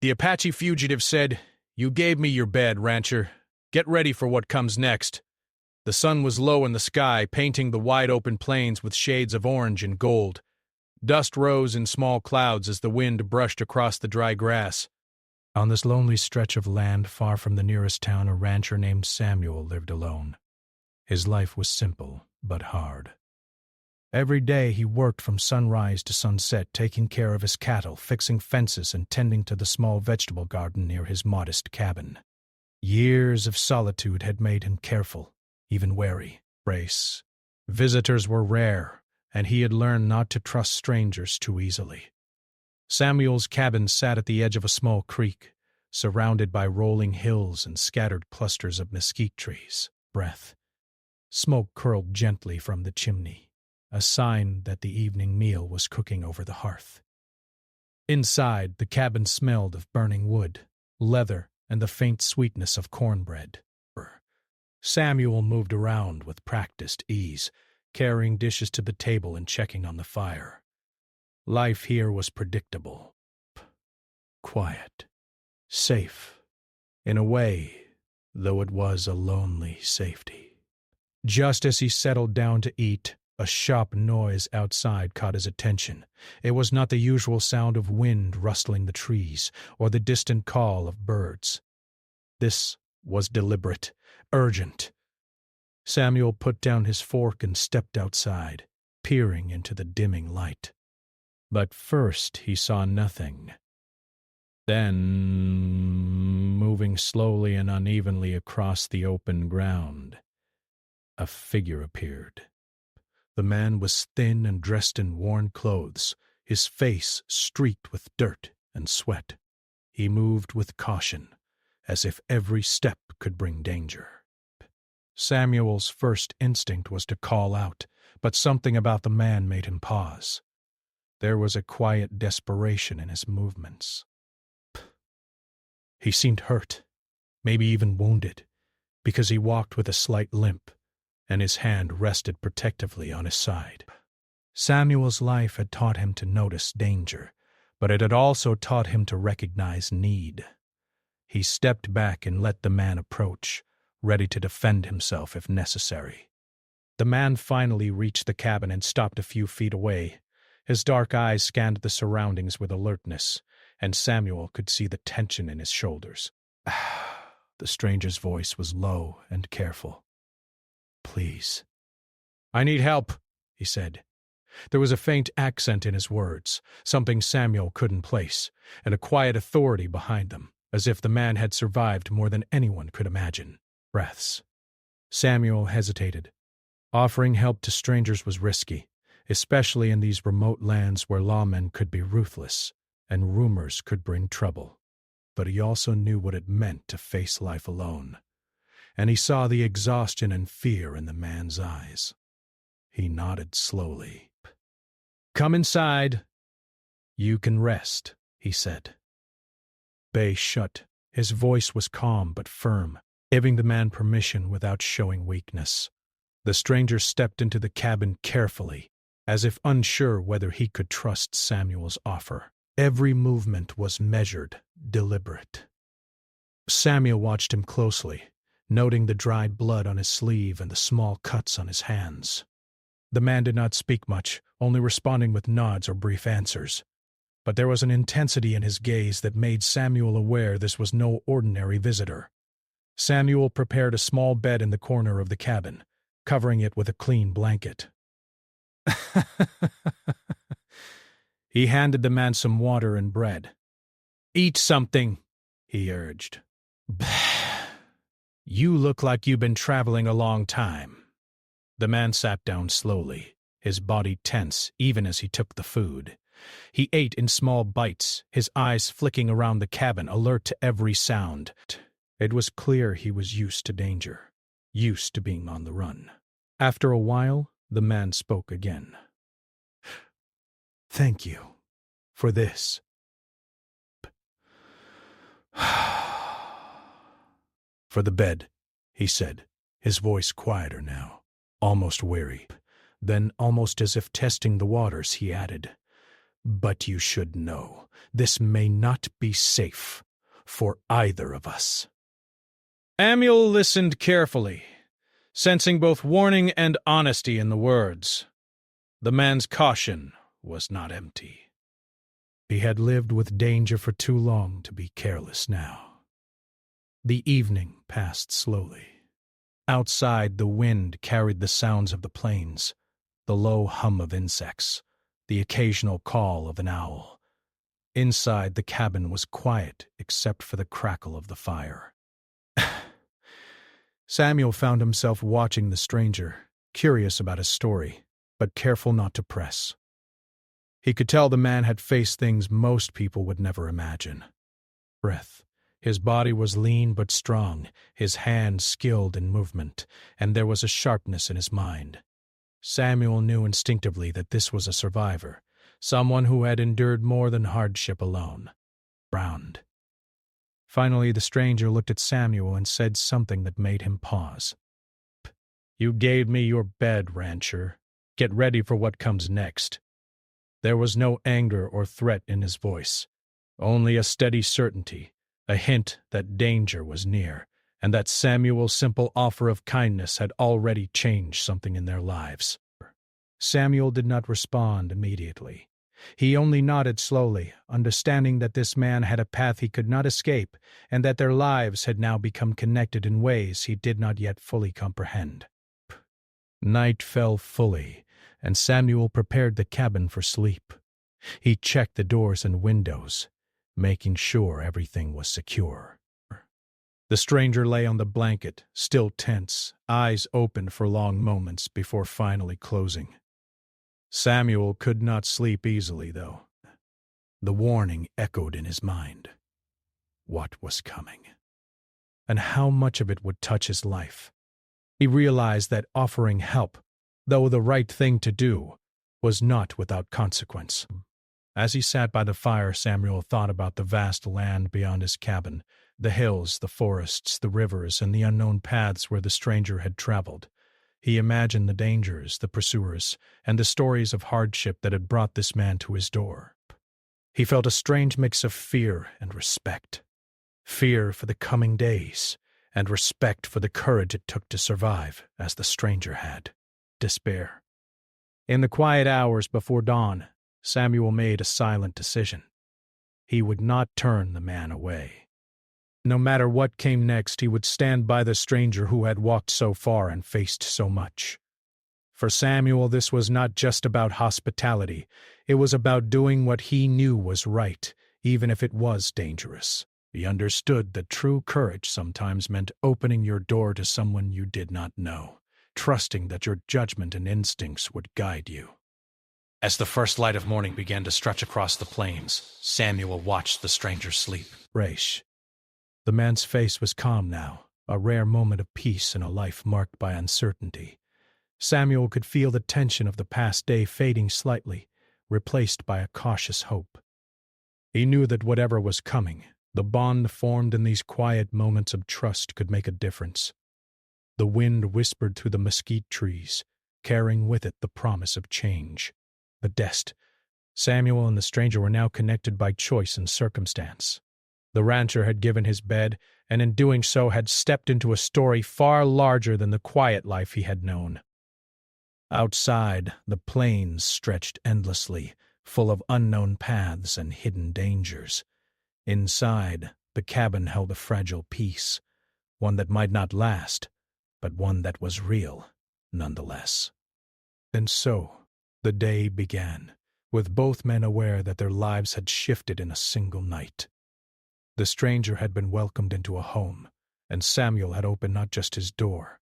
The Apache Fugitive said, "You gave me your bed, rancher. Get ready for what comes next." The sun was low in the sky, painting the wide-open plains with shades of orange and gold. Dust rose in small clouds as the wind brushed across the dry grass. On this lonely stretch of land far from the nearest town, a rancher named Samuel lived alone. His life was simple, but hard. Every day he worked from sunrise to sunset, taking care of his cattle, fixing fences, and tending to the small vegetable garden near his modest cabin. Years of solitude had made him careful, even wary. Visitors were rare, and he had learned not to trust strangers too easily. Samuel's cabin sat at the edge of a small creek, surrounded by rolling hills and scattered clusters of mesquite trees. Smoke curled gently from the chimney, a sign that the evening meal was cooking over the hearth. Inside, the cabin smelled of burning wood, leather, and the faint sweetness of cornbread. Samuel moved around with practiced ease, carrying dishes to the table and checking on the fire. Life here was predictable, quiet, safe, in a way, though it was a lonely safety. Just as he settled down to eat, a sharp noise outside caught his attention. It was not the usual sound of wind rustling the trees or the distant call of birds. This was deliberate, urgent. Samuel put down his fork and stepped outside, peering into the dimming light. But first he saw nothing. Then, moving slowly and unevenly across the open ground, a figure appeared. The man was thin and dressed in worn clothes, his face streaked with dirt and sweat. He moved with caution, as if every step could bring danger. Samuel's first instinct was to call out, but something about the man made him pause. There was a quiet desperation in his movements. He seemed hurt, maybe even wounded, because he walked with a slight limp, and his hand rested protectively on his side. Samuel's life had taught him to notice danger, but it had also taught him to recognize need. He stepped back and let the man approach, ready to defend himself if necessary. The man finally reached the cabin and stopped a few feet away. His dark eyes scanned the surroundings with alertness, and Samuel could see the tension in his shoulders. The stranger's voice was low and careful. "Please." "I need help," he said. There was a faint accent in his words, something Samuel couldn't place, and a quiet authority behind them, as if the man had survived more than anyone could imagine. Samuel hesitated. Offering help to strangers was risky, especially in these remote lands where lawmen could be ruthless and rumors could bring trouble. But he also knew what it meant to face life alone, and he saw the exhaustion and fear in the man's eyes. He nodded slowly. "Come inside. You can rest," he said. Bay shut. His voice was calm but firm, giving the man permission without showing weakness. The stranger stepped into the cabin carefully, as if unsure whether he could trust Samuel's offer. Every movement was measured, deliberate. Samuel watched him closely, noting the dried blood on his sleeve and the small cuts on his hands. The man did not speak much, only responding with nods or brief answers. But there was an intensity in his gaze that made Samuel aware this was no ordinary visitor. Samuel prepared a small bed in the corner of the cabin, covering it with a clean blanket. He handed the man some water and bread. "Eat something," he urged. "You look like you've been traveling a long time." The man sat down slowly, his body tense even as he took the food. He ate in small bites, his eyes flicking around the cabin, alert to every sound. It was clear he was used to danger, used to being on the run. After a while, the man spoke again. "Thank you for this." "For the bed," he said, his voice quieter now, almost weary. Then, almost as if testing the waters, he added, But you should know, this may not be safe for either of us. Samuel listened carefully, sensing both warning and honesty in the words. The man's caution was not empty. He had lived with danger for too long to be careless now. The evening passed slowly. Outside, the wind carried the sounds of the plains, the low hum of insects, the occasional call of an owl. Inside, the cabin was quiet except for the crackle of the fire. Samuel found himself watching the stranger, curious about his story, but careful not to press. He could tell the man had faced things most people would never imagine. Breath. His body was lean but strong, his hands skilled in movement, and there was a sharpness in his mind. Samuel knew instinctively that this was a survivor, someone who had endured more than hardship alone. Frowned. Finally, the stranger looked at Samuel and said something that made him pause. "You gave me your bed, rancher. Get ready for what comes next." There was no anger or threat in his voice, only a steady certainty, a hint that danger was near, and that Samuel's simple offer of kindness had already changed something in their lives. Samuel did not respond immediately. He only nodded slowly, understanding that this man had a path he could not escape, and that their lives had now become connected in ways he did not yet fully comprehend. Night fell fully, and Samuel prepared the cabin for sleep. He checked the doors and windows, making sure everything was secure. The stranger lay on the blanket, still tense, eyes open for long moments before finally closing. Samuel could not sleep easily, though. The warning echoed in his mind. What was coming? And how much of it would touch his life? He realized that offering help, though the right thing to do, was not without consequence. As he sat by the fire, Samuel thought about the vast land beyond his cabin, the hills, the forests, the rivers, and the unknown paths where the stranger had traveled. He imagined the dangers, the pursuers, and the stories of hardship that had brought this man to his door. He felt a strange mix of fear and respect. Fear for the coming days, and respect for the courage it took to survive, as the stranger had. Despair. In the quiet hours before dawn, Samuel made a silent decision. He would not turn the man away. No matter what came next, he would stand by the stranger who had walked so far and faced so much. For Samuel, this was not just about hospitality. It was about doing what he knew was right, even if it was dangerous. He understood that true courage sometimes meant opening your door to someone you did not know, trusting that your judgment and instincts would guide you. As the first light of morning began to stretch across the plains, Samuel watched the stranger sleep. Raish. The man's face was calm now, a rare moment of peace in a life marked by uncertainty. Samuel could feel the tension of the past day fading slightly, replaced by a cautious hope. He knew that whatever was coming, the bond formed in these quiet moments of trust could make a difference. The wind whispered through the mesquite trees, carrying with it the promise of change. But Samuel and the stranger were now connected by choice and circumstance. The rancher had given his bed, and in doing so had stepped into a story far larger than the quiet life he had known. Outside, the plains stretched endlessly, full of unknown paths and hidden dangers. Inside, the cabin held a fragile peace, one that might not last, but one that was real, nonetheless. And so, the day began, with both men aware that their lives had shifted in a single night. The stranger had been welcomed into a home, and Samuel had opened not just his door,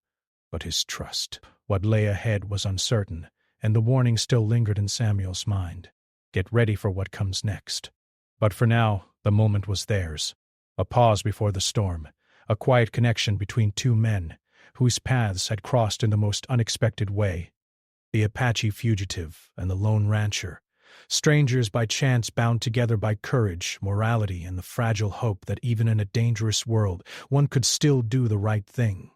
but his trust. What lay ahead was uncertain, and the warning still lingered in Samuel's mind. Get ready for what comes next. But for now, the moment was theirs. A pause before the storm, a quiet connection between two men, whose paths had crossed in the most unexpected way. The Apache Fugitive and the lone rancher, strangers by chance bound together by courage, morality, and the fragile hope that even in a dangerous world one could still do the right thing.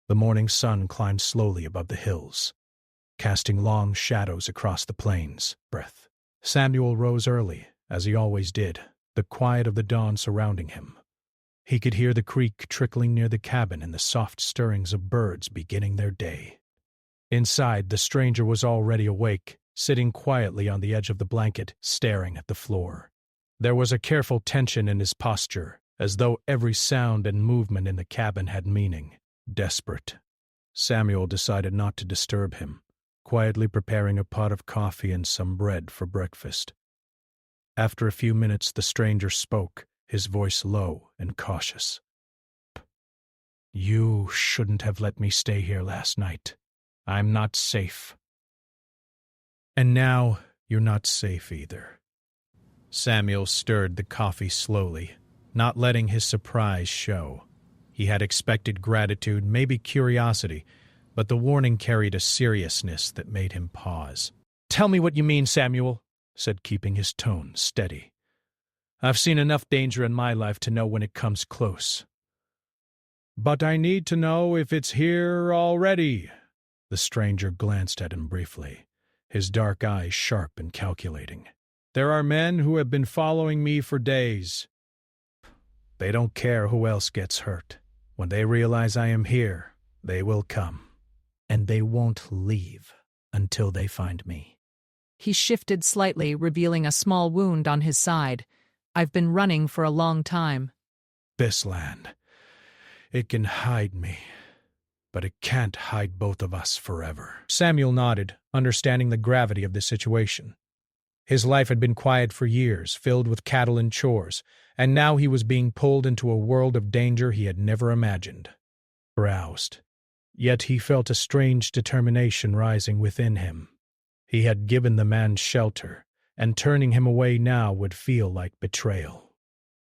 The morning sun climbed slowly above the hills, casting long shadows across the plains. Breath. Samuel rose early, as he always did, the quiet of the dawn surrounding him. He could hear the creek trickling near the cabin and the soft stirrings of birds beginning their day. Inside, the stranger was already awake, sitting quietly on the edge of the blanket, staring at the floor. There was a careful tension in his posture, as though every sound and movement in the cabin had meaning. Desperate. Samuel decided not to disturb him, quietly preparing a pot of coffee and some bread for breakfast. After a few minutes, the stranger spoke, his voice low and cautious. "You shouldn't have let me stay here last night. I'm not safe." "And now you're not safe either." Samuel stirred the coffee slowly, not letting his surprise show. He had expected gratitude, maybe curiosity, but the warning carried a seriousness that made him pause. "Tell me what you mean, Samuel," said, keeping his tone steady. "I've seen enough danger in my life to know when it comes close." "But I need to know if it's here already." The stranger glanced at him briefly, his dark eyes sharp and calculating. "There are men who have been following me for days. They don't care who else gets hurt. When they realize I am here, they will come. And they won't leave until they find me." He shifted slightly, revealing a small wound on his side. "I've been running for a long time." "This land, it can hide me, but it can't hide both of us forever." Samuel nodded, understanding the gravity of the situation. His life had been quiet for years, filled with cattle and chores, and now he was being pulled into a world of danger he had never imagined. Roused. Yet he felt a strange determination rising within him. He had given the man shelter, and turning him away now would feel like betrayal.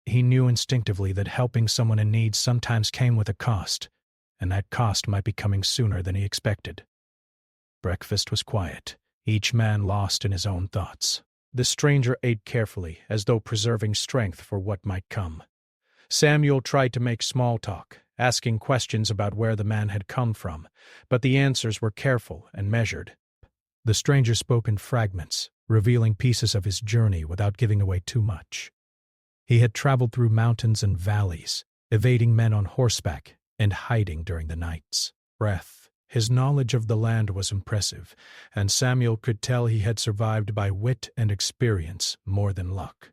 He knew instinctively that helping someone in need sometimes came with a cost, and that cost might be coming sooner than he expected. Breakfast was quiet, each man lost in his own thoughts. The stranger ate carefully, as though preserving strength for what might come. Samuel tried to make small talk, asking questions about where the man had come from, but the answers were careful and measured. The stranger spoke in fragments, revealing pieces of his journey without giving away too much. He had traveled through mountains and valleys, evading men on horseback and hiding during the nights. His knowledge of the land was impressive, and Samuel could tell he had survived by wit and experience more than luck.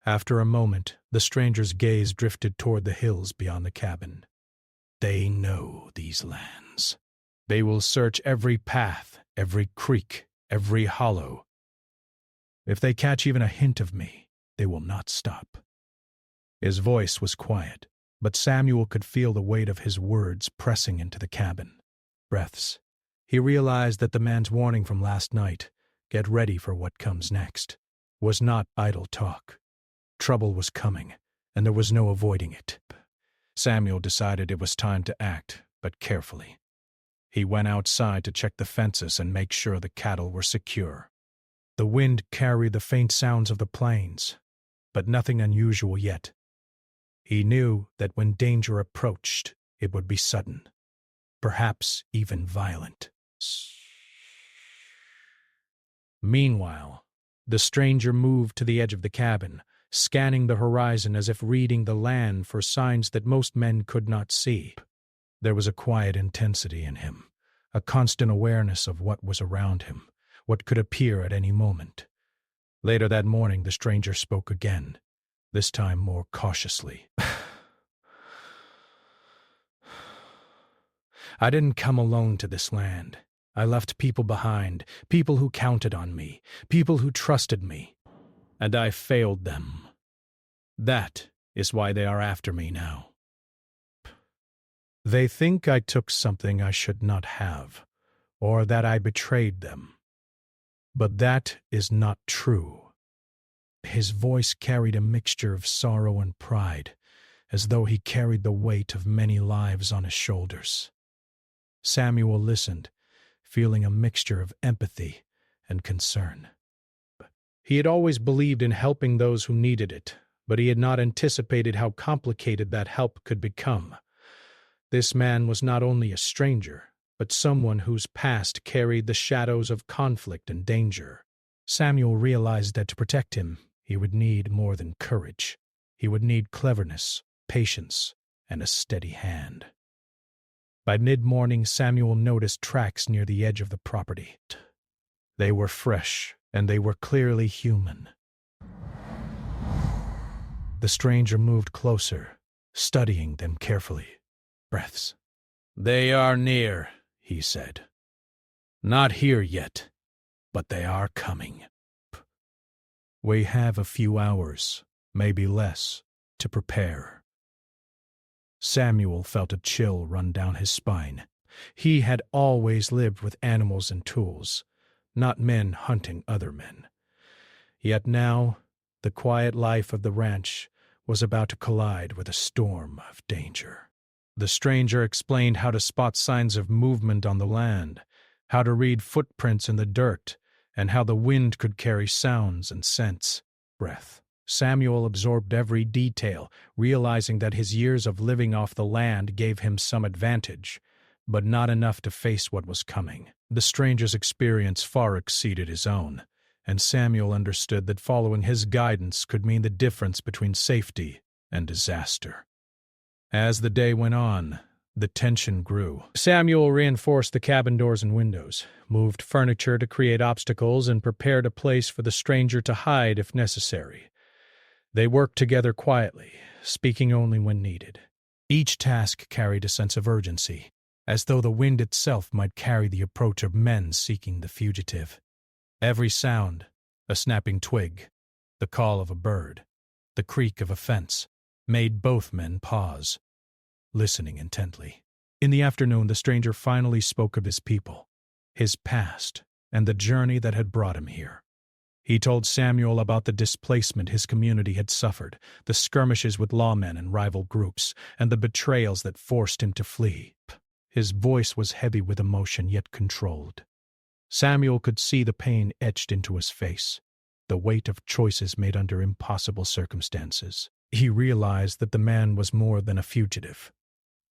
After a moment, the stranger's gaze drifted toward the hills beyond the cabin. "They know these lands. They will search every path, every creek, every hollow. If they catch even a hint of me, they will not stop." His voice was quiet, but Samuel could feel the weight of his words pressing into the cabin. Breaths. He realized that the man's warning from last night, "Get ready for what comes next," was not idle talk. Trouble was coming, and there was no avoiding it. Samuel decided it was time to act, but carefully. He went outside to check the fences and make sure the cattle were secure. The wind carried the faint sounds of the plains, but nothing unusual yet. He knew that when danger approached, it would be sudden, perhaps even violent. Meanwhile, the stranger moved to the edge of the cabin, scanning the horizon as if reading the land for signs that most men could not see. There was a quiet intensity in him, a constant awareness of what was around him, what could appear at any moment. Later that morning, the stranger spoke again, this time more cautiously. "I didn't come alone to this land. I left people behind, people who counted on me, people who trusted me, and I failed them. That is why they are after me now. They think I took something I should not have, or that I betrayed them. But that is not true." His voice carried a mixture of sorrow and pride, as though he carried the weight of many lives on his shoulders. Samuel listened, feeling a mixture of empathy and concern. He had always believed in helping those who needed it, but he had not anticipated how complicated that help could become. This man was not only a stranger, but someone whose past carried the shadows of conflict and danger. Samuel realized that to protect him, he would need more than courage. He would need cleverness, patience, and a steady hand. By mid-morning, Samuel noticed tracks near the edge of the property. They were fresh, and they were clearly human. The stranger moved closer, studying them carefully. Breaths. "They are near," he said. "Not here yet, but they are coming. We have a few hours, maybe less, to prepare." Samuel felt a chill run down his spine. He had always lived with animals and tools, not men hunting other men. Yet now, the quiet life of the ranch was about to collide with a storm of danger. The stranger explained how to spot signs of movement on the land, how to read footprints in the dirt, and how the wind could carry sounds and scents. Breath. Samuel absorbed every detail, realizing that his years of living off the land gave him some advantage, but not enough to face what was coming. The stranger's experience far exceeded his own, and Samuel understood that following his guidance could mean the difference between safety and disaster. As the day went on, the tension grew. Samuel reinforced the cabin doors and windows, moved furniture to create obstacles, and prepared a place for the stranger to hide if necessary. They worked together quietly, speaking only when needed. Each task carried a sense of urgency, as though the wind itself might carry the approach of men seeking the fugitive. Every sound, a snapping twig, the call of a bird, the creak of a fence, made both men pause, listening intently. In the afternoon, the stranger finally spoke of his people, his past, and the journey that had brought him here. He told Samuel about the displacement his community had suffered, the skirmishes with lawmen and rival groups, and the betrayals that forced him to flee. His voice was heavy with emotion, yet controlled. Samuel could see the pain etched into his face, the weight of choices made under impossible circumstances. He realized that the man was more than a fugitive.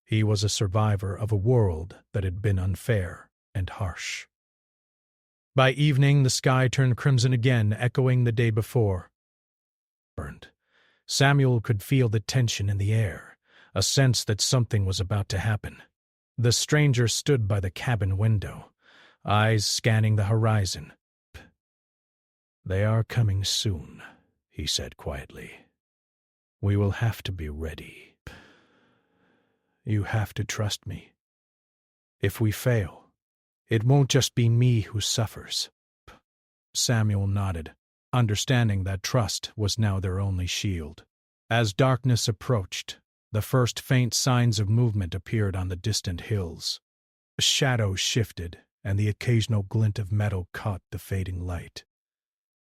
He was a survivor of a world that had been unfair and harsh. By evening, the sky turned crimson again, echoing the day before. Burned. Samuel could feel the tension in the air, a sense that something was about to happen. The stranger stood by the cabin window, eyes scanning the horizon. "They are coming soon," he said quietly. "We will have to be ready. You have to trust me. If we fail, it won't just be me who suffers." Samuel nodded, understanding that trust was now their only shield. As darkness approached, the first faint signs of movement appeared on the distant hills. Shadows shifted, and the occasional glint of metal caught the fading light.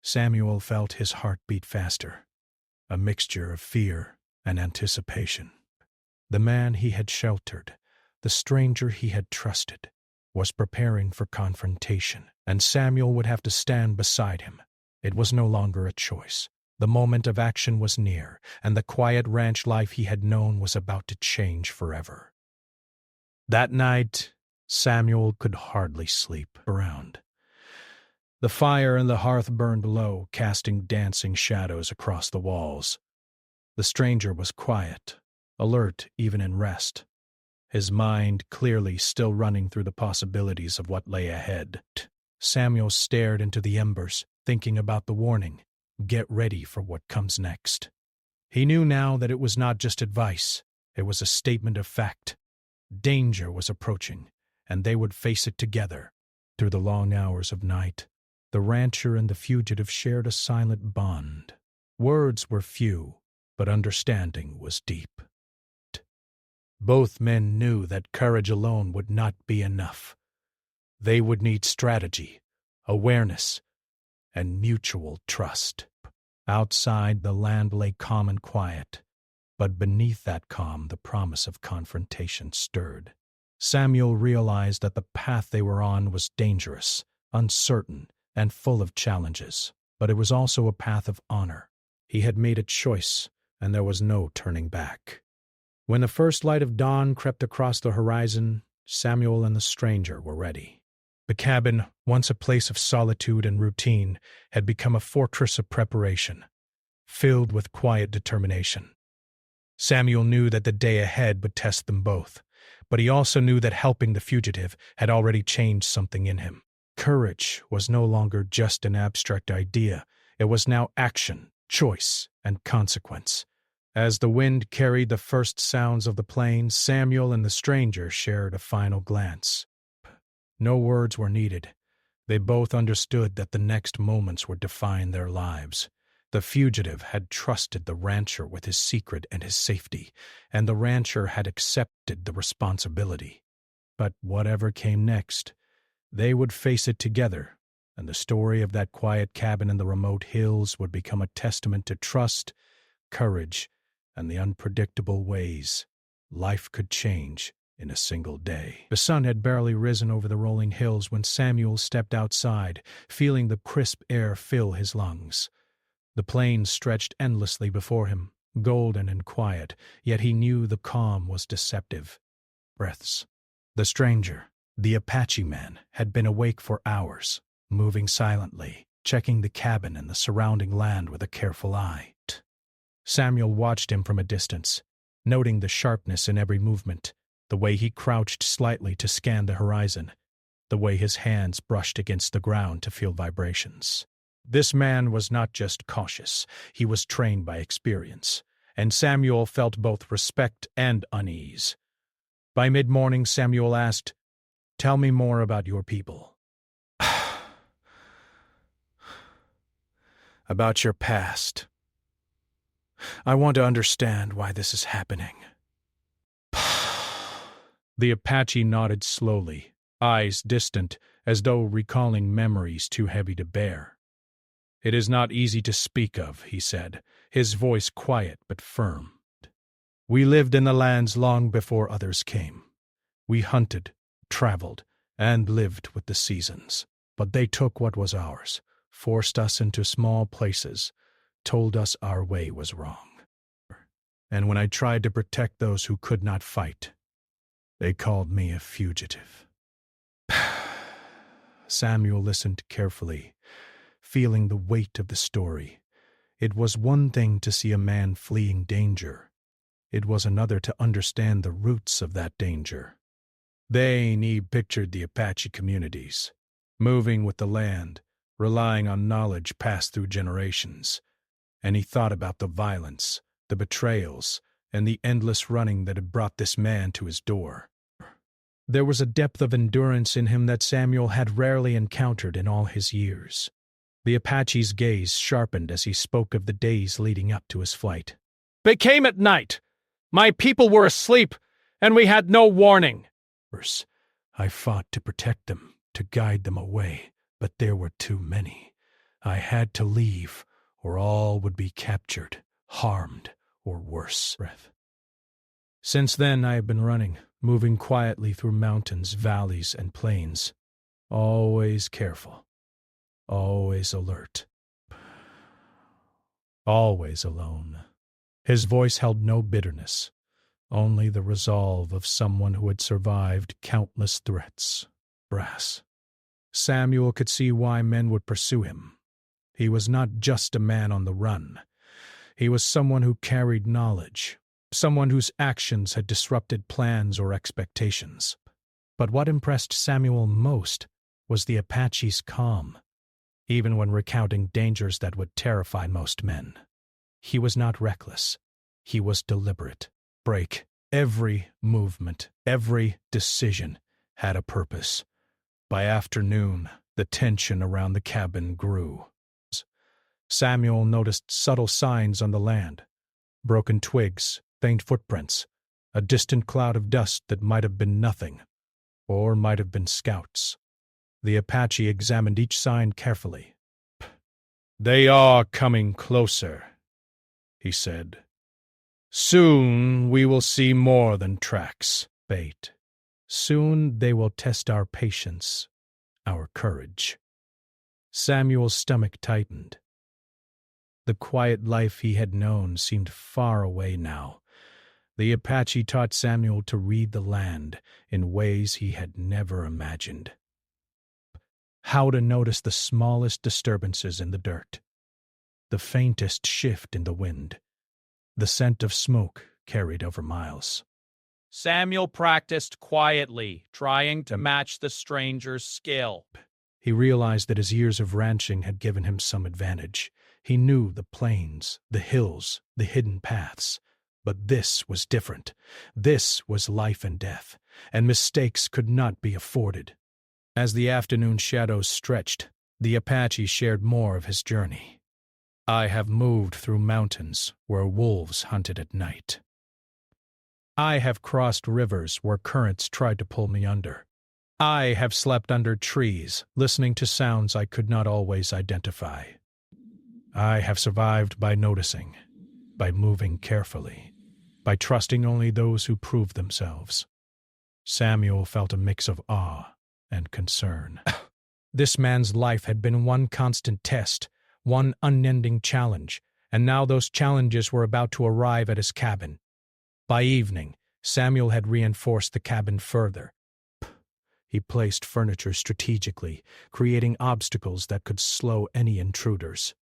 Samuel felt his heart beat faster, a mixture of fear and anticipation. The man he had sheltered, the stranger he had trusted, was preparing for confrontation, and Samuel would have to stand beside him. It was no longer a choice. The moment of action was near, and the quiet ranch life he had known was about to change forever. That night, Samuel could hardly sleep around. The fire in the hearth burned low, casting dancing shadows across the walls. The stranger was quiet, alert even in rest, his mind clearly still running through the possibilities of what lay ahead. Samuel stared into the embers, thinking about the warning, "Get ready for what comes next." He knew now that it was not just advice, it was a statement of fact. Danger was approaching, and they would face it together. Through the long hours of night, the rancher and the fugitive shared a silent bond. Words were few, but understanding was deep. Both men knew that courage alone would not be enough. They would need strategy, awareness, and mutual trust. Outside, the land lay calm and quiet, but beneath that calm the promise of confrontation stirred. Samuel realized that the path they were on was dangerous, uncertain, and full of challenges, but it was also a path of honor. He had made a choice, and there was no turning back. When the first light of dawn crept across the horizon, Samuel and the stranger were ready. The cabin, once a place of solitude and routine, had become a fortress of preparation, filled with quiet determination. Samuel knew that the day ahead would test them both, but he also knew that helping the fugitive had already changed something in him. Courage was no longer just an abstract idea. It was now action, choice, and consequence. As the wind carried the first sounds of the plains, Samuel and the stranger shared a final glance. No words were needed. They both understood that the next moments would define their lives. The fugitive had trusted the rancher with his secret and his safety, and the rancher had accepted the responsibility. But whatever came next, they would face it together, and the story of that quiet cabin in the remote hills would become a testament to trust, courage, and the unpredictable ways life could change in a single day. The sun had barely risen over the rolling hills when Samuel stepped outside, feeling the crisp air fill his lungs. The plains stretched endlessly before him, golden and quiet, yet he knew the calm was deceptive. Breaths. The stranger, the Apache man, had been awake for hours, moving silently, checking the cabin and the surrounding land with a careful eye. Samuel watched him from a distance, noting the sharpness in every movement, the way he crouched slightly to scan the horizon, the way his hands brushed against the ground to feel vibrations. This man was not just cautious, he was trained by experience, and Samuel felt both respect and unease. By mid-morning, Samuel asked, "Tell me more about your people." "About your past. I want to understand why this is happening." The Apache nodded slowly, eyes distant, as though recalling memories too heavy to bear. "It is not easy to speak of," he said, his voice quiet but firm. "We lived in the lands long before others came. We hunted, traveled, and lived with the seasons. But they took what was ours, forced us into small places, told us our way was wrong. And when I tried to protect those who could not fight, they called me a fugitive." Samuel listened carefully, feeling the weight of the story. It was one thing to see a man fleeing danger. It was another to understand the roots of that danger. Then he pictured the Apache communities, moving with the land, relying on knowledge passed through generations. And he thought about the violence, the betrayals, and the endless running that had brought this man to his door. There was a depth of endurance in him that Samuel had rarely encountered in all his years. The Apache's gaze sharpened as he spoke of the days leading up to his flight. "They came at night. My people were asleep, and we had no warning. I fought to protect them, to guide them away, but there were too many. I had to leave, or all would be captured, harmed, or worse." Since then I have been running, moving quietly through mountains, valleys, and plains, always careful, always alert, always alone. His voice held no bitterness, only the resolve of someone who had survived countless threats. Brass. Samuel could see why men would pursue him. He was not just a man on the run. He was someone who carried knowledge, someone whose actions had disrupted plans or expectations. But what impressed Samuel most was the Apache's calm, even when recounting dangers that would terrify most men. He was not reckless. He was deliberate. Every movement, every decision had a purpose. By afternoon, the tension around the cabin grew. Samuel noticed subtle signs on the land, broken twigs, faint footprints, a distant cloud of dust that might have been nothing, or might have been scouts. The Apache examined each sign carefully. "They are coming closer," he said. "Soon we will see more than tracks, bait. Soon they will test our patience, our courage." Samuel's stomach tightened. The quiet life he had known seemed far away now. The Apache taught Samuel to read the land in ways he had never imagined. how to notice the smallest disturbances in the dirt, the faintest shift in the wind, the scent of smoke carried over miles. Samuel practiced quietly, trying to match the stranger's skill. He realized that his years of ranching had given him some advantage. He knew the plains, the hills, the hidden paths. But this was different. This was life and death, and mistakes could not be afforded. As the afternoon shadows stretched, the Apache shared more of his journey. I have moved through mountains where wolves hunted at night. I have crossed rivers where currents tried to pull me under. I have slept under trees, listening to sounds I could not always identify. I have survived by noticing, by moving carefully, by trusting only those who prove themselves. Samuel felt a mix of awe and concern. This man's life had been one constant test, one unending challenge, and now those challenges were about to arrive at his cabin. By evening, Samuel had reinforced the cabin further. He placed furniture strategically, creating obstacles that could slow any intruders.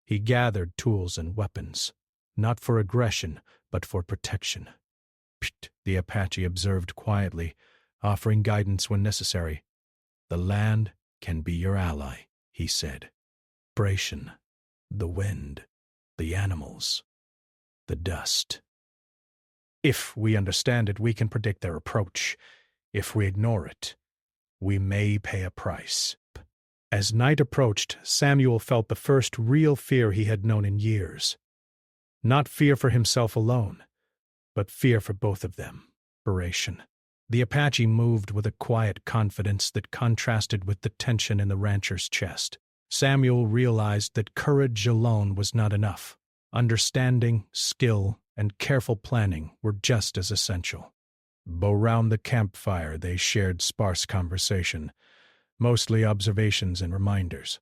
He gathered tools and weapons, not for aggression, but for protection. Psht, the Apache observed quietly, offering guidance when necessary. The land can be your ally, he said. Vibration, the wind, the animals, the dust. If we understand it, we can predict their approach. If we ignore it, we may pay a price. As night approached, Samuel felt the first real fear he had known in years. Not fear for himself alone, but fear for both of them. Vibration. The Apache moved with a quiet confidence that contrasted with the tension in the rancher's chest. Samuel realized that courage alone was not enough. Understanding, skill, and careful planning were just as essential. Around the campfire they shared sparse conversation, mostly observations and reminders.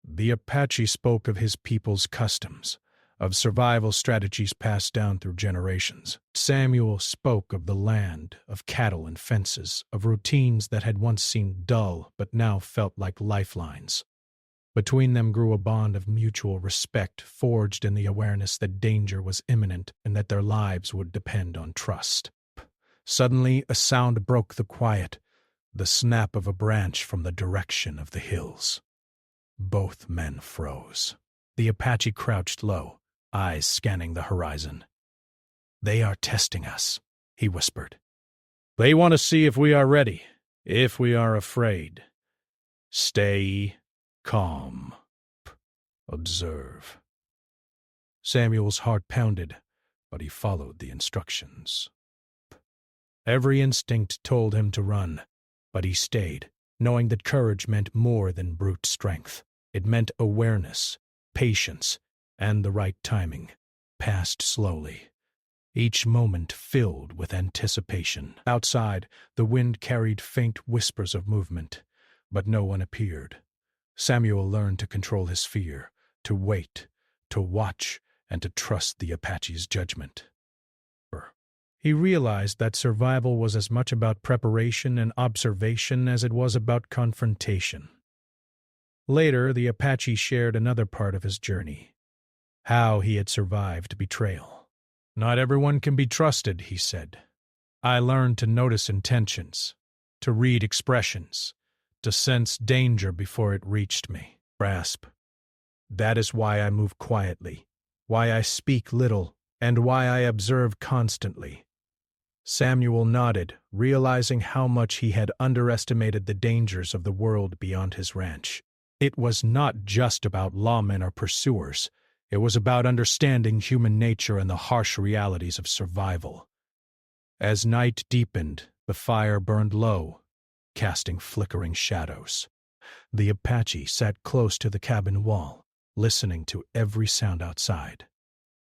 The Apache spoke of his people's customs, of survival strategies passed down through generations. Samuel spoke of the land, of cattle and fences, of routines that had once seemed dull but now felt like lifelines. Between them grew a bond of mutual respect forged in the awareness that danger was imminent and that their lives would depend on trust. Suddenly, a sound broke the quiet, the snap of a branch from the direction of the hills. Both men froze. The Apache crouched low, eyes scanning the horizon. "They are testing us," he whispered. "They want to see if we are ready, if we are afraid. Stay calm. Observe." Samuel's heart pounded, but he followed the instructions. Every instinct told him to run, but he stayed, knowing that courage meant more than brute strength. It meant awareness, patience, and the right timing. Passed slowly, each moment filled with anticipation. Outside, the wind carried faint whispers of movement, but no one appeared. Samuel learned to control his fear, to wait, to watch, and to trust the Apache's judgment. He realized that survival was as much about preparation and observation as it was about confrontation. Later, the Apache shared another part of his journey, how he had survived betrayal. "Not everyone can be trusted," he said. "I learned to notice intentions, to read expressions, to sense danger before it reached me. Grasp. That is why I move quietly, why I speak little, and why I observe constantly." Samuel nodded, realizing how much he had underestimated the dangers of the world beyond his ranch. It was not just about lawmen or pursuers. It was about understanding human nature and the harsh realities of survival. As night deepened, the fire burned low, casting flickering shadows. The Apache sat close to the cabin wall, listening to every sound outside.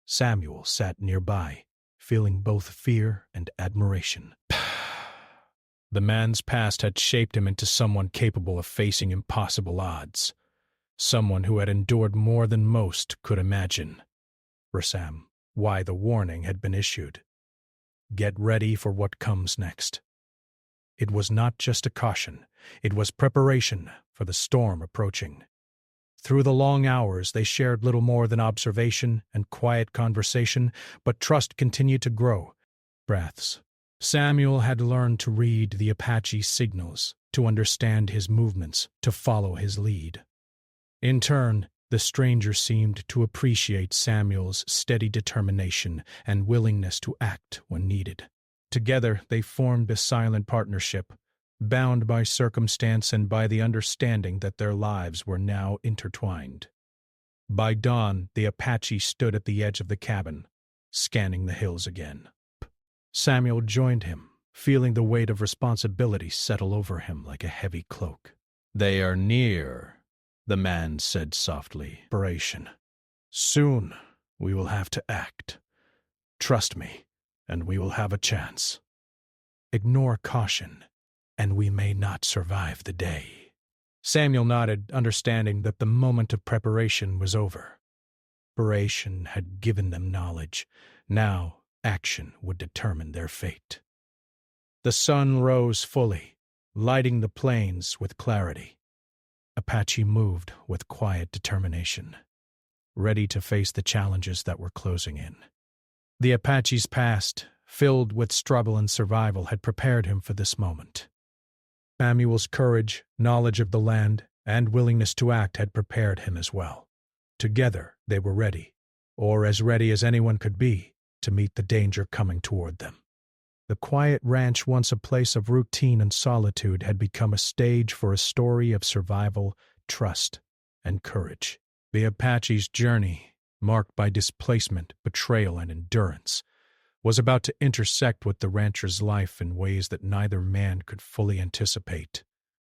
Samuel sat nearby, feeling both fear and admiration. The man's past had shaped him into someone capable of facing impossible odds, someone who had endured more than most could imagine. For Sam, why the warning had been issued. Get ready for what comes next. It was not just a caution, it was preparation for the storm approaching. Through the long hours, they shared little more than observation and quiet conversation, but trust continued to grow. Breaths. Samuel had learned to read the Apache signals, to understand his movements, to follow his lead. In turn, the stranger seemed to appreciate Samuel's steady determination and willingness to act when needed. Together, they formed a silent partnership, bound by circumstance and by the understanding that their lives were now intertwined. By dawn, the Apache stood at the edge of the cabin, scanning the hills again. Samuel joined him, feeling the weight of responsibility settle over him like a heavy cloak. "They are near," the man said softly. "Operation. Soon we will have to act. Trust me, and we will have a chance. Ignore caution, and we may not survive the day." Samuel nodded, understanding that the moment of preparation was over. Preparation had given them knowledge. Now action would determine their fate. The sun rose fully, lighting the plains with clarity. Apache moved with quiet determination, ready to face the challenges that were closing in. The Apache's past, filled with struggle and survival, had prepared him for this moment. Samuel's courage, knowledge of the land, and willingness to act had prepared him as well. Together they were ready, or as ready as anyone could be, to meet the danger coming toward them. The quiet ranch, once a place of routine and solitude, had become a stage for a story of survival, trust, and courage. The Apache's journey, marked by displacement, betrayal, and endurance, was about to intersect with the rancher's life in ways that neither man could fully anticipate.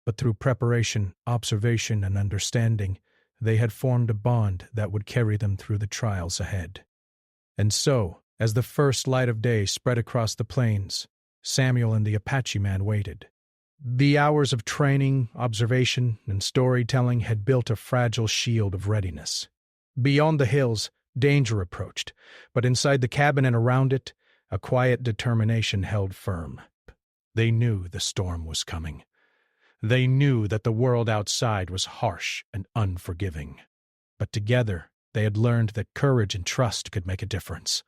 But through preparation, observation, and understanding, they had formed a bond that would carry them through the trials ahead. And so, as the first light of day spread across the plains, Samuel and the Apache man waited. The hours of training, observation, and storytelling had built a fragile shield of readiness. Beyond the hills, danger approached, but inside the cabin and around it, a quiet determination held firm. They knew the storm was coming. They knew that the world outside was harsh and unforgiving. But together, they had learned that courage and trust could make a difference,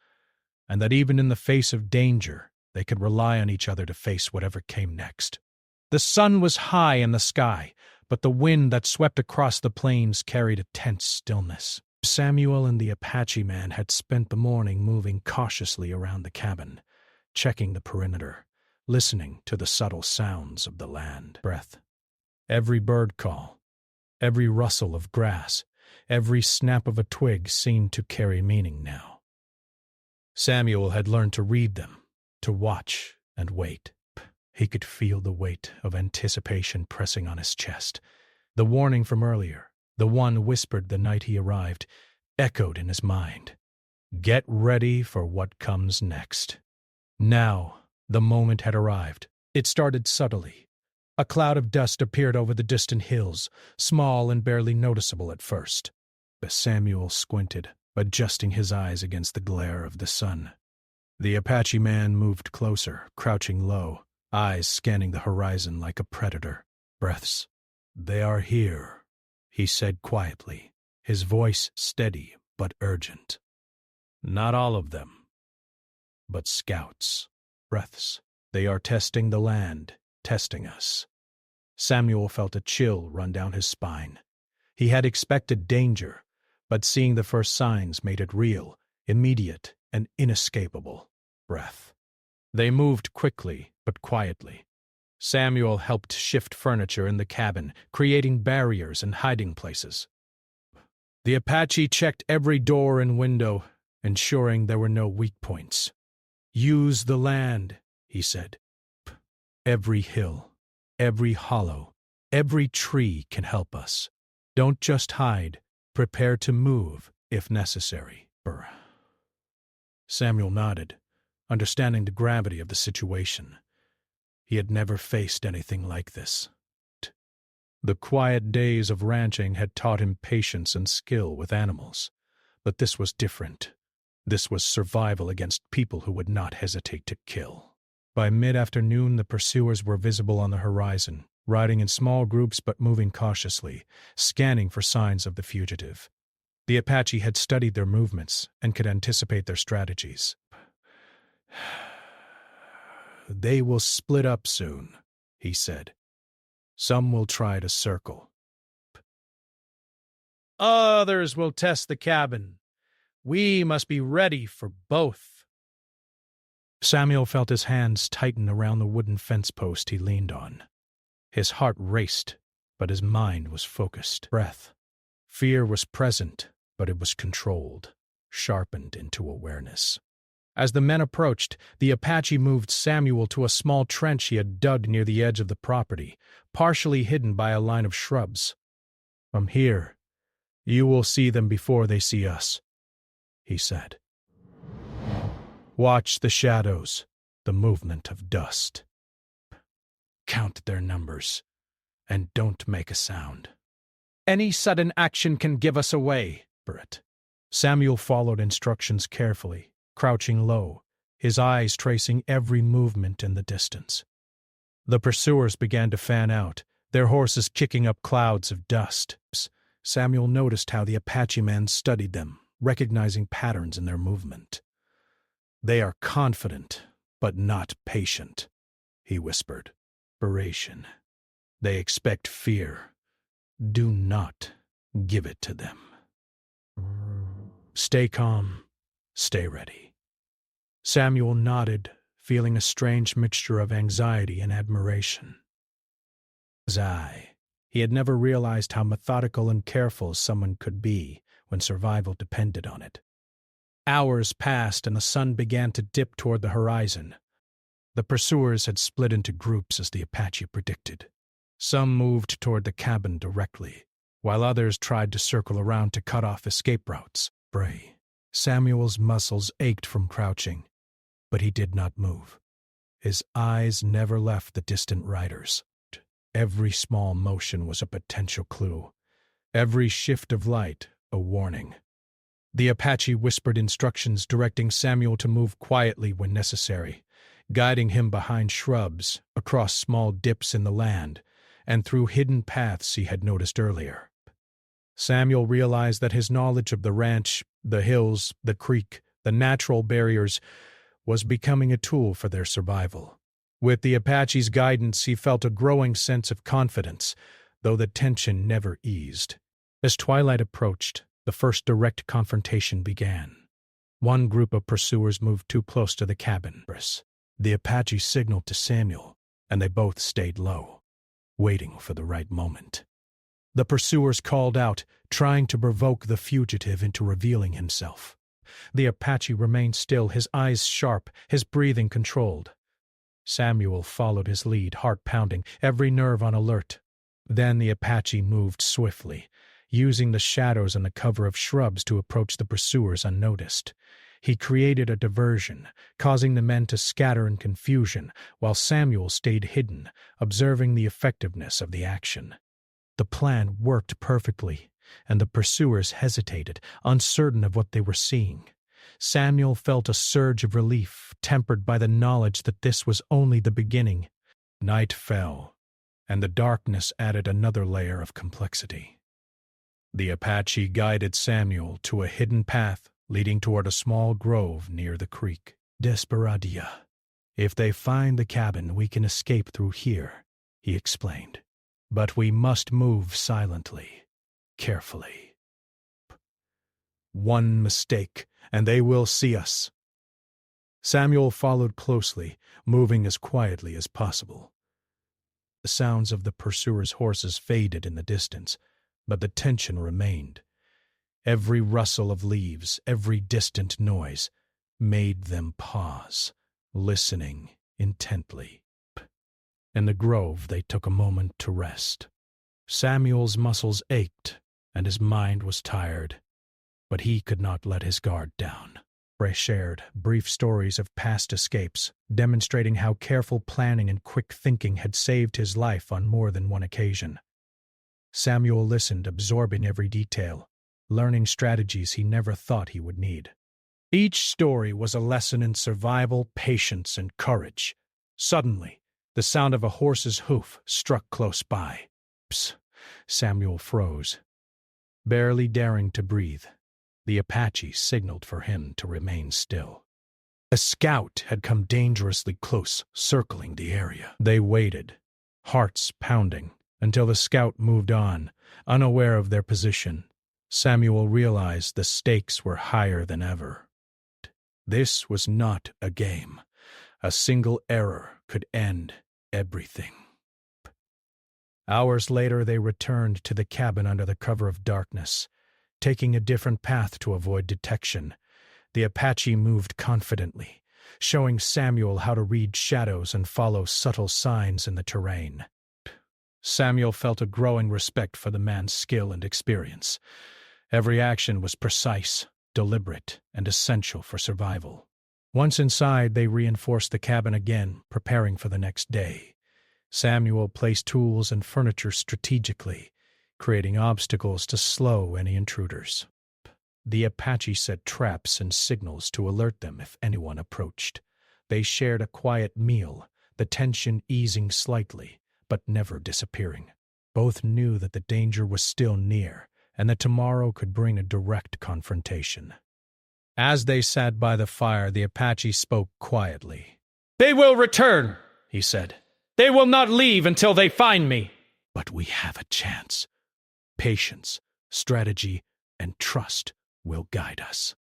and that even in the face of danger, they could rely on each other to face whatever came next. The sun was high in the sky, but the wind that swept across the plains carried a tense stillness. Samuel and the Apache man had spent the morning moving cautiously around the cabin, checking the perimeter, listening to the subtle sounds of the land. Breath. Every bird call, every rustle of grass, every snap of a twig seemed to carry meaning now. Samuel had learned to read them, to watch and wait. He could feel the weight of anticipation pressing on his chest. The warning from earlier, the one whispered the night he arrived, echoed in his mind. Get ready for what comes next. Now, the moment had arrived. It started subtly. A cloud of dust appeared over the distant hills, small and barely noticeable at first. But Samuel squinted, adjusting his eyes against the glare of the sun. The Apache man moved closer, crouching low, eyes scanning the horizon like a predator. Breaths. "They are here," he said quietly, his voice steady but urgent. "Not all of them, but scouts." Breaths. "They are testing the land, testing us." Samuel felt a chill run down his spine. He had expected danger, but seeing the first signs made it real, immediate, and inescapable. Breath. They moved quickly, but quietly. Samuel helped shift furniture in the cabin, creating barriers and hiding places. The Apache checked every door and window, ensuring there were no weak points. "Use the land," he said. "Every hill, every hollow, every tree can help us. Don't just hide. Prepare to move, if necessary." Samuel nodded, understanding the gravity of the situation. He had never faced anything like this. The quiet days of ranching had taught him patience and skill with animals, but this was different. This was survival against people who would not hesitate to kill. By mid-afternoon, the pursuers were visible on the horizon, riding in small groups but moving cautiously, scanning for signs of the fugitive. The Apache had studied their movements and could anticipate their strategies. "They will split up soon," he said. "Some will try to circle. Others will test the cabin. We must be ready for both." Samuel felt his hands tighten around the wooden fence post he leaned on. His heart raced, but his mind was focused. Fear was present, but it was controlled, sharpened into awareness. As the men approached, the Apache moved Samuel to a small trench he had dug near the edge of the property, partially hidden by a line of shrubs. "From here, you will see them before they see us," he said. "Watch the shadows, the movement of dust. Count their numbers, and don't make a sound. Any sudden action can give us away." Samuel followed instructions carefully, crouching low, his eyes tracing every movement in the distance. The pursuers began to fan out, their horses kicking up clouds of dust. Samuel noticed how the Apache men studied them, recognizing patterns in their movement. "They are confident, but not patient," he whispered. "Narration. They expect fear. Do not give it to them. Stay calm. Stay ready." Samuel nodded, feeling a strange mixture of anxiety and admiration. He had never realized how methodical and careful someone could be when survival depended on it. Hours passed and the sun began to dip toward the horizon. The pursuers had split into groups as the Apache predicted. Some moved toward the cabin directly, while others tried to circle around to cut off escape routes. Samuel's muscles ached from crouching, but he did not move. His eyes never left the distant riders. Every small motion was a potential clue. Every shift of light, a warning. The Apache whispered instructions directing Samuel to move quietly when necessary, guiding him behind shrubs, across small dips in the land, and through hidden paths he had noticed earlier. Samuel realized that his knowledge of the ranch, the hills, the creek, the natural barriers, was becoming a tool for their survival. With the Apache's guidance, he felt a growing sense of confidence, though the tension never eased. As twilight approached, the first direct confrontation began. One group of pursuers moved too close to the cabin. The Apache signaled to Samuel, and they both stayed low, waiting for the right moment. The pursuers called out, trying to provoke the fugitive into revealing himself. The Apache remained still, his eyes sharp, his breathing controlled. Samuel followed his lead, heart pounding, every nerve on alert. Then the Apache moved swiftly, using the shadows and the cover of shrubs to approach the pursuers unnoticed. He created a diversion, causing the men to scatter in confusion, while Samuel stayed hidden, observing the effectiveness of the action. The plan worked perfectly, and the pursuers hesitated, uncertain of what they were seeing. Samuel felt a surge of relief, tempered by the knowledge that this was only the beginning. Night fell, and the darkness added another layer of complexity. The Apache guided Samuel to a hidden path leading toward a small grove near the creek. "Desperadia. If they find the cabin, we can escape through here," he explained. "But we must move silently, carefully. One mistake, and they will see us." Samuel followed closely, moving as quietly as possible. The sounds of the pursuers' horses faded in the distance, but the tension remained. Every rustle of leaves, every distant noise, made them pause, listening intently. In the grove they took a moment to rest. Samuel's muscles ached, and his mind was tired, but he could not let his guard down. They shared brief stories of past escapes, demonstrating how careful planning and quick thinking had saved his life on more than one occasion. Samuel listened, absorbing every detail, learning strategies he never thought he would need. Each story was a lesson in survival, patience, and courage. Suddenly, the sound of a horse's hoof struck close by. Psst! Samuel froze, barely daring to breathe. The Apache signaled for him to remain still. A scout had come dangerously close, circling the area. They waited, hearts pounding, until the scout moved on, unaware of their position. Samuel realized the stakes were higher than ever. This was not a game. A single error could end everything. Hours later, they returned to the cabin under the cover of darkness, taking a different path to avoid detection. The Apache moved confidently, showing Samuel how to read shadows and follow subtle signs in the terrain. Samuel felt a growing respect for the man's skill and experience. Every action was precise, deliberate, and essential for survival. Once inside, they reinforced the cabin again, preparing for the next day. Samuel placed tools and furniture strategically, creating obstacles to slow any intruders. The Apache set traps and signals to alert them if anyone approached. They shared a quiet meal, the tension easing slightly, but never disappearing. Both knew that the danger was still near, and that tomorrow could bring a direct confrontation. As they sat by the fire, the Apache spoke quietly. "They will return," he said. "They will not leave until they find me." "But we have a chance. Patience, strategy, and trust will guide us."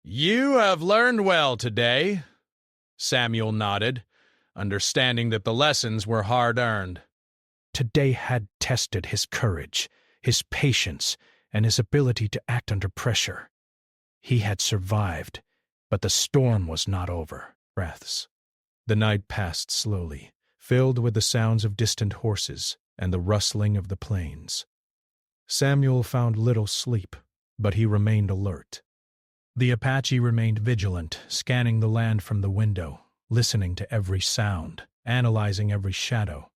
"You have learned well today," Samuel nodded, understanding that the lessons were hard-earned. Today had tested his courage, his patience, and his ability to act under pressure. He had survived, but the storm was not over. Breaths. The night passed slowly, filled with the sounds of distant horses and the rustling of the plains. Samuel found little sleep, but he remained alert. The Apache remained vigilant, scanning the land from the window, listening to every sound, analyzing every shadow.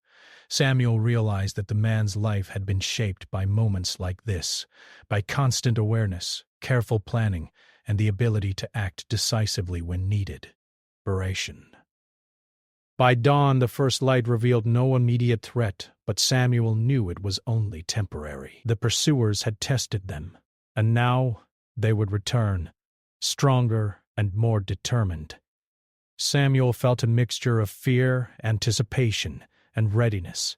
Samuel realized that the man's life had been shaped by moments like this, by constant awareness, careful planning, and the ability to act decisively when needed. Narration. By dawn, the first light revealed no immediate threat, but Samuel knew it was only temporary. The pursuers had tested them, and now they would return, stronger and more determined. Samuel felt a mixture of fear, anticipation, and readiness.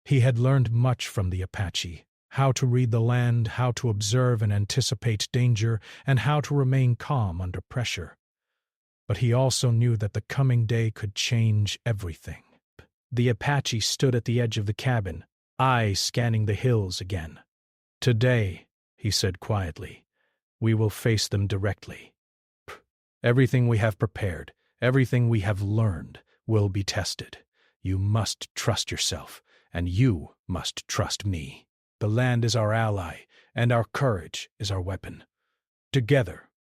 He had learned much from the Apache, how to read the land, how to observe and anticipate danger, and how to remain calm under pressure. But he also knew that the coming day could change everything. The Apache stood at the edge of the cabin, eyes scanning the hills again. "Today," he said quietly, "we will face them directly. Everything we have prepared, everything we have learned, will be tested. You must trust yourself, and you must trust me. The land is our ally, and our courage is our weapon. Together,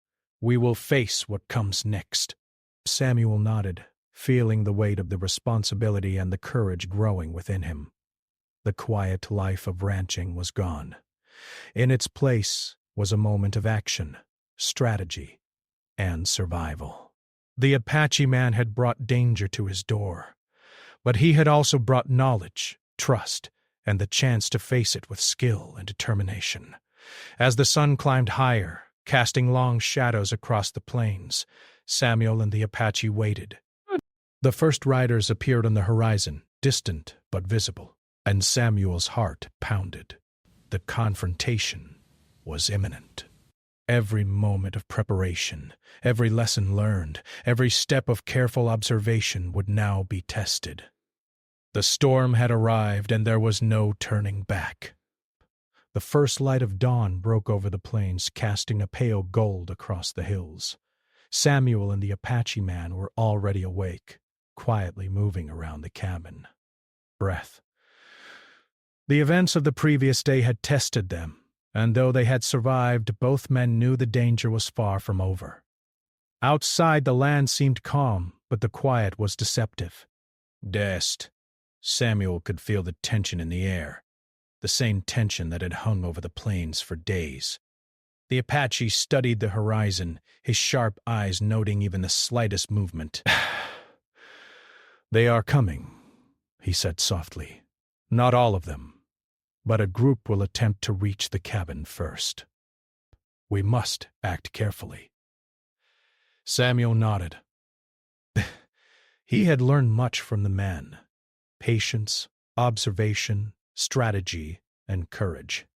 we will face what comes next." Samuel nodded, feeling the weight of the responsibility and the courage growing within him. The quiet life of ranching was gone. In its place was a moment of action, strategy, and survival. The Apache man had brought danger to his door, but he had also brought knowledge, trust, and the chance to face it with skill and determination. As the sun climbed higher, casting long shadows across the plains, Samuel and the Apache waited. The first riders appeared on the horizon, distant but visible, and Samuel's heart pounded. The confrontation was imminent. Every moment of preparation, every lesson learned, every step of careful observation would now be tested. The storm had arrived, and there was no turning back. The first light of dawn broke over the plains, casting a pale gold across the hills. Samuel and the Apache man were already awake, quietly moving around the cabin. Breath. The events of the previous day had tested them, and though they had survived, both men knew the danger was far from over. Outside, the land seemed calm, but the quiet was deceptive. Dest. Samuel could feel the tension in the air, the same tension that had hung over the plains for days. The Apache studied the horizon, his sharp eyes noting even the slightest movement. "They are coming," he said softly. "Not all of them, but a group will attempt to reach the cabin first. We must act carefully." Samuel nodded. He had learned much from the man: patience, observation, strategy, and courage.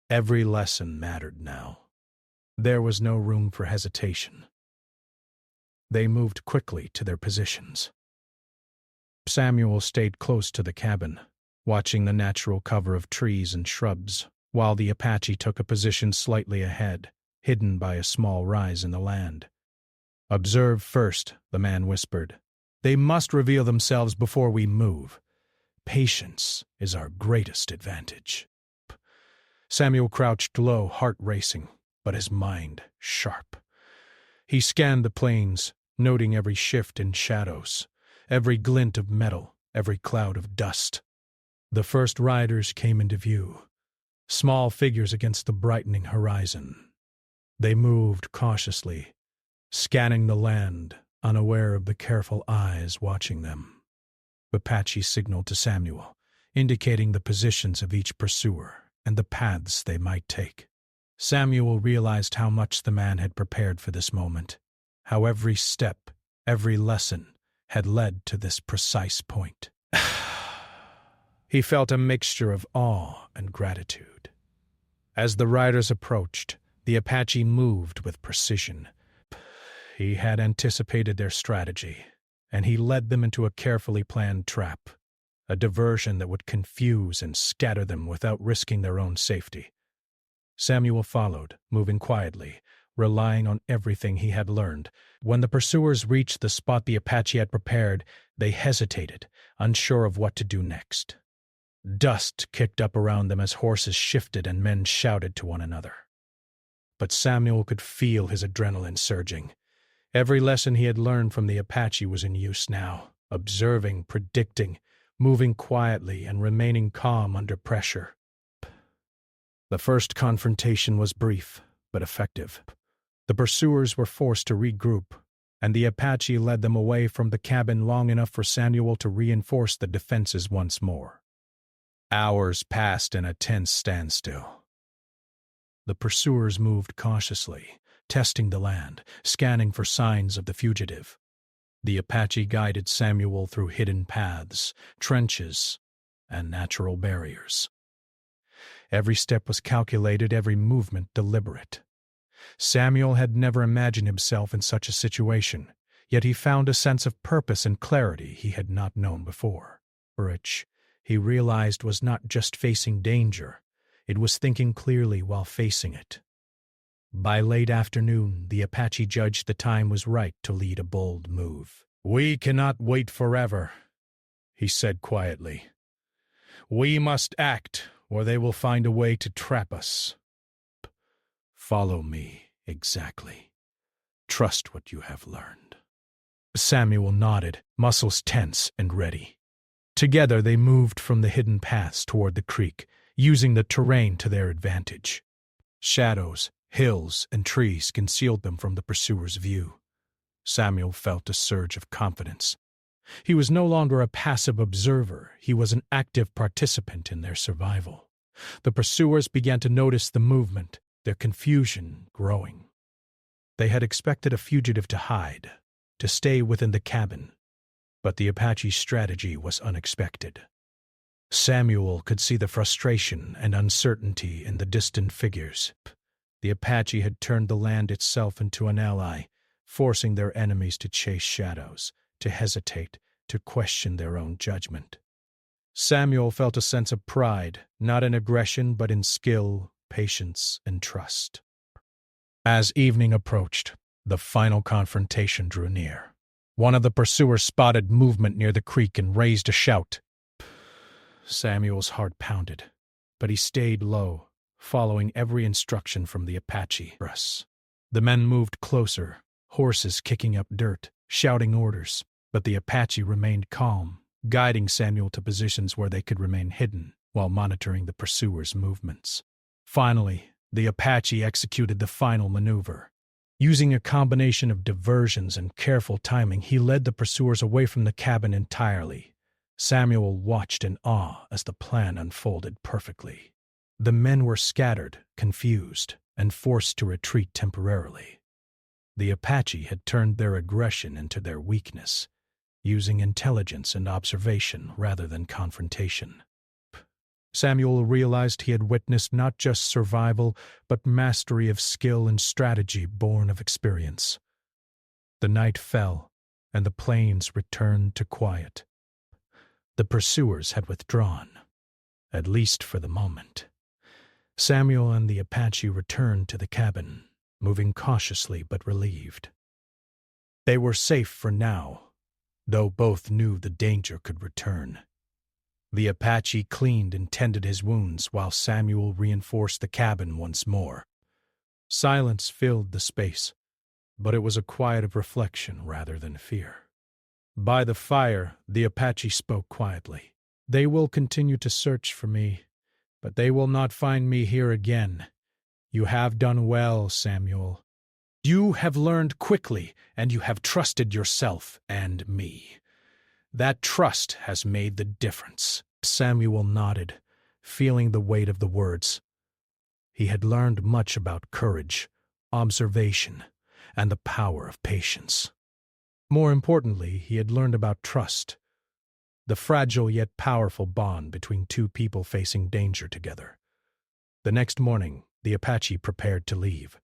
Every lesson mattered now. There was no room for hesitation. They moved quickly to their positions. Samuel stayed close to the cabin, watching the natural cover of trees and shrubs, while the Apache took a position slightly ahead, hidden by a small rise in the land. "Observe first," the man whispered. "They must reveal themselves before we move. Patience is our greatest advantage." Samuel crouched low, heart racing, but his mind sharp. He scanned the plains, noting every shift in shadows, every glint of metal, every cloud of dust. The first riders came into view, small figures against the brightening horizon. They moved cautiously, scanning the land, unaware of the careful eyes watching them. Apache signaled to Samuel, indicating the positions of each pursuer and the paths they might take. Samuel realized how much the man had prepared for this moment, how every step, every lesson, had led to this precise point. He felt a mixture of awe and gratitude. As the riders approached, the Apache moved with precision. He had anticipated their strategy, and he led them into a carefully planned trap, a diversion that would confuse and scatter them without risking their own safety. Samuel followed, moving quietly, relying on everything he had learned. When the pursuers reached the spot the Apache had prepared, they hesitated, unsure of what to do next. Dust kicked up around them as horses shifted and men shouted to one another. But Samuel could feel his adrenaline surging. Every lesson he had learned from the Apache was in use now, observing, predicting, moving quietly and remaining calm under pressure. The first confrontation was brief, but effective. The pursuers were forced to regroup, and the Apache led them away from the cabin long enough for Samuel to reinforce the defenses once more. Hours passed in a tense standstill. The pursuers moved cautiously, testing the land, scanning for signs of the fugitive. The Apache guided Samuel through hidden paths, trenches, and natural barriers. Every step was calculated, every movement deliberate. Samuel had never imagined himself in such a situation, yet he found a sense of purpose and clarity he had not known before, which he realized was not just facing danger, it was thinking clearly while facing it. By late afternoon, the Apache judged the time was right to lead a bold move. "We cannot wait forever," he said quietly. "We must act, or they will find a way to trap us. Follow me exactly. Trust what you have learned." Samuel nodded, muscles tense and ready. Together they moved from the hidden paths toward the creek, using the terrain to their advantage. Shadows, hills, and trees concealed them from the pursuers' view. Samuel felt a surge of confidence. He was no longer a passive observer, he was an active participant in their survival. The pursuers began to notice the movement, their confusion growing. They had expected a fugitive to hide, to stay within the cabin, but the Apache's strategy was unexpected. Samuel could see the frustration and uncertainty in the distant figures. The Apache had turned the land itself into an ally, forcing their enemies to chase shadows, to hesitate, to question their own judgment. Samuel felt a sense of pride, not in aggression but in skill, patience, and trust. As evening approached, the final confrontation drew near. One of the pursuers spotted movement near the creek and raised a shout. Samuel's heart pounded, but he stayed low, following every instruction from the Apache. The men moved closer, horses kicking up dirt, shouting orders, but the Apache remained calm, guiding Samuel to positions where they could remain hidden while monitoring the pursuers' movements. Finally, the Apache executed the final maneuver. Using a combination of diversions and careful timing, he led the pursuers away from the cabin entirely. Samuel watched in awe as the plan unfolded perfectly. The men were scattered, confused, and forced to retreat temporarily. The Apache had turned their aggression into their weakness, using intelligence and observation rather than confrontation. Samuel realized he had witnessed not just survival, but mastery of skill and strategy born of experience. The night fell, and the plains returned to quiet. The pursuers had withdrawn, at least for the moment. Samuel and the Apache returned to the cabin, moving cautiously but relieved. They were safe for now, though both knew the danger could return. The Apache cleaned and tended his wounds while Samuel reinforced the cabin once more. Silence filled the space, but it was a quiet of reflection rather than fear. By the fire, the Apache spoke quietly. "They will continue to search for me, but they will not find me here again. You have done well, Samuel. You have learned quickly, and you have trusted yourself and me. That trust has made the difference." Samuel nodded, feeling the weight of the words. He had learned much about courage, observation, and the power of patience. More importantly, he had learned about trust, the fragile yet powerful bond between two people facing danger together. The next morning, the Apache prepared to leave.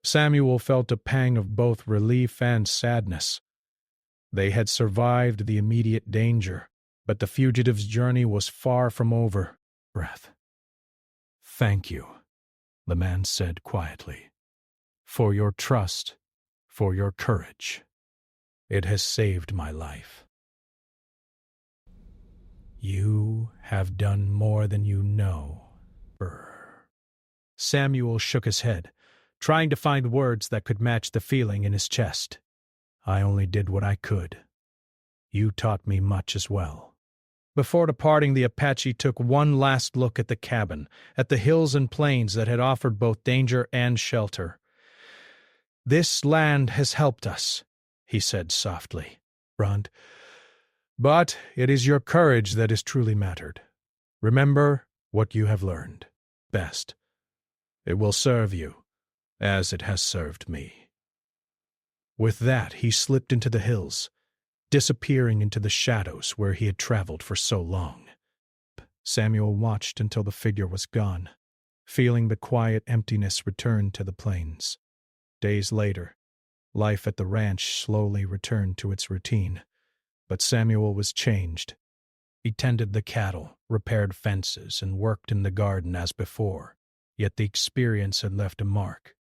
Samuel felt a pang of both relief and sadness. They had survived the immediate danger, but the fugitive's journey was far from over. Breath. "Thank you," the man said quietly, "for your trust, for your courage. It has saved my life." "You have done more than you know." Samuel shook his head, trying to find words that could match the feeling in his chest. "I only did what I could. You taught me much as well." Before departing, the Apache took one last look at the cabin, at the hills and plains that had offered both danger and shelter. "This land has helped us," he said softly, "but it is your courage that has truly mattered. Remember what you have learned. Best. It will serve you, as it has served me." With that, he slipped into the hills, disappearing into the shadows where he had traveled for so long. Samuel watched until the figure was gone, feeling the quiet emptiness return to the plains. Days later, life at the ranch slowly returned to its routine, but Samuel was changed. He tended the cattle, repaired fences, and worked in the garden as before, yet the experience had left a mark.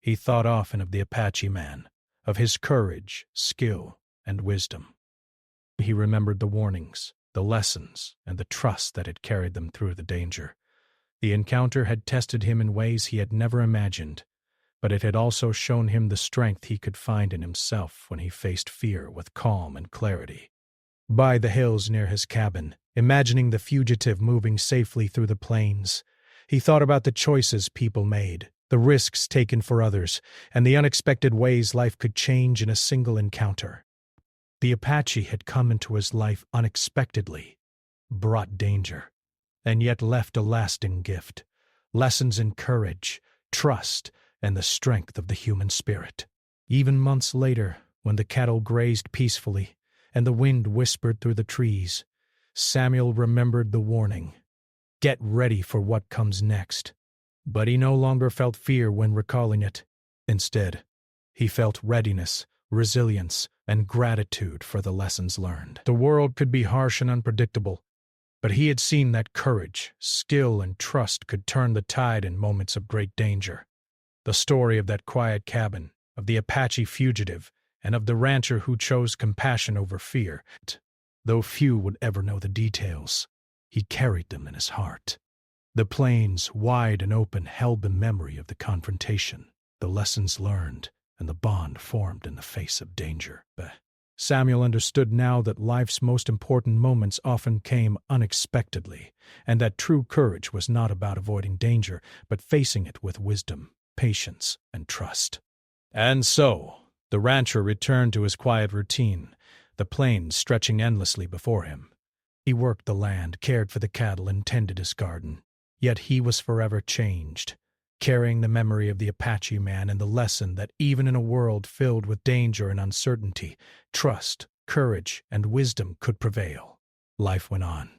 He thought often of the Apache man, of his courage, skill, and wisdom. He remembered the warnings, the lessons, and the trust that had carried them through the danger. The encounter had tested him in ways he had never imagined, but it had also shown him the strength he could find in himself when he faced fear with calm and clarity. By the hills near his cabin, imagining the fugitive moving safely through the plains, he thought about the choices people made, the risks taken for others, and the unexpected ways life could change in a single encounter. The Apache had come into his life unexpectedly, brought danger, and yet left a lasting gift, lessons in courage, trust, and the strength of the human spirit. Even months later, when the cattle grazed peacefully and the wind whispered through the trees, Samuel remembered the warning, "Get ready for what comes next." But he no longer felt fear when recalling it. Instead, he felt readiness, resilience, and gratitude for the lessons learned. The world could be harsh and unpredictable, but he had seen that courage, skill, and trust could turn the tide in moments of great danger. The story of that quiet cabin, of the Apache fugitive, and of the rancher who chose compassion over fear, though few would ever know the details, he carried them in his heart. The plains, wide and open, held the memory of the confrontation, the lessons learned, and the bond formed in the face of danger. Samuel understood now that life's most important moments often came unexpectedly, and that true courage was not about avoiding danger, but facing it with wisdom, patience, and trust. And so, the rancher returned to his quiet routine, the plains stretching endlessly before him. He worked the land, cared for the cattle, and tended his garden. Yet he was forever changed, carrying the memory of the Apache man and the lesson that even in a world filled with danger and uncertainty, trust, courage, and wisdom could prevail. Life went on.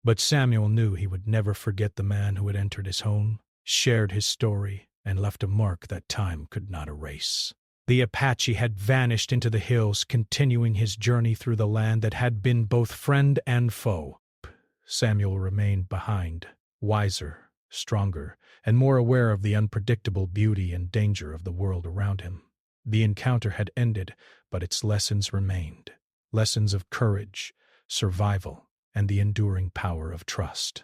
But Samuel knew he would never forget the man who had entered his home, shared his story, and left a mark that time could not erase. The Apache had vanished into the hills, continuing his journey through the land that had been both friend and foe. Samuel remained behind, wiser, stronger, and more aware of the unpredictable beauty and danger of the world around him. The encounter had ended, but its lessons remained. Lessons of courage, survival, and the enduring power of trust.